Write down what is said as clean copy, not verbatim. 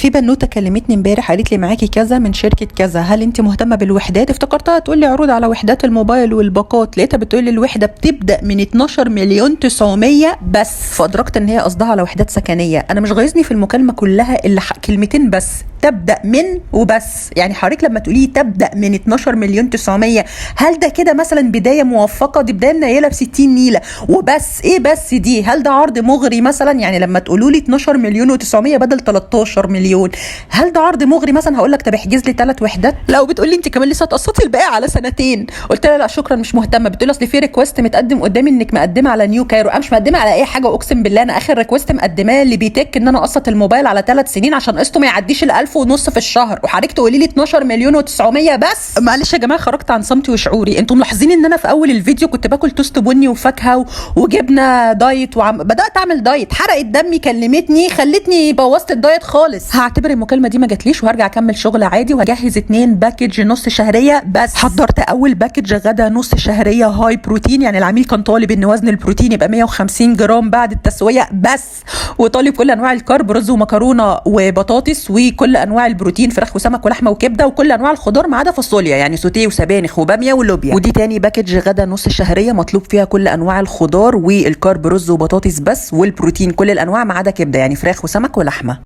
في بنوته كلمتني امبارح قالت لي معاكي كذا من شركه كذا، هل انت مهتمه بالوحدات؟ افتكرتها تقول لي عروض على وحدات الموبايل والباقات، لقيتها بتقول لي الوحده بتبدا من 12 مليون 900 بس، فادركت ان هي قصدها على وحدات سكنيه. انا مش غايزني في المكالمه كلها الا كلمتين بس، تبدا من وبس. يعني حضرتك لما تقولي تبدا من 12 مليون 900، هل ده كده مثلا بدايه موفقه؟ دي بدايه منيله ب 60 نيله وبس. ايه بس دي؟ هل ده عرض مغري مثلا؟ يعني لما تقولوا لي 12 مليون و900 بدل 13 مليون، هل ده عرض مغري مثلا؟ هقول لك طب احجز لي 3 وحدات. لو بتقول لي انت كمان لسه هتقسطي الباقي على سنتين، قلت لها لا شكرا مش مهتمه. بتقول اصل في ريكوست متقدم قدامي انك مقدمه على نيو كايرو. انا مش مقدمه على اي حاجه، اقسم بالله انا اخر ريكوست مقدماه اللي بيتك ان انا اقسط الموبايل على 3 سنين عشان قسطه ما يعديش ال1000 ونص في الشهر، وحضرتك تقولي لي 12 مليون و900 بس. معلش يا جماعه خرجت عن صمتي وشعوري. انتم ملاحظين ان انا في اول الفيديو كنت باكل توست بني وفاكهه وجبنه دايت بدات اعمل دايت، حرقت دمي، كلمتني خلتني بوظت الدايت خالص. هعتبر المكالمه دي ما جاتليش وهرجع اكمل شغل عادي، وهجهز 2 باكج نص شهريه بس. حضرت اول باكج غدا نص شهريه هاي بروتين، يعني العميل كان طالب ان وزن البروتين يبقى 150 جرام بعد التسويه بس، وطالب كل انواع الكارب، رز ومكرونه وبطاطس، وكل انواع البروتين فراخ وسمك ولحمه وكبده، وكل انواع الخضار ما عدا فاصوليا، يعني سوتيه وسبانخ وباميه ولوبيا. ودي تاني باكج غدا نص شهريه مطلوب فيها كل انواع الخضار والكارب رز وبطاطس بس، والبروتين كل الانواع ما عدا كبده، يعني فراخ وسمك ولحمه.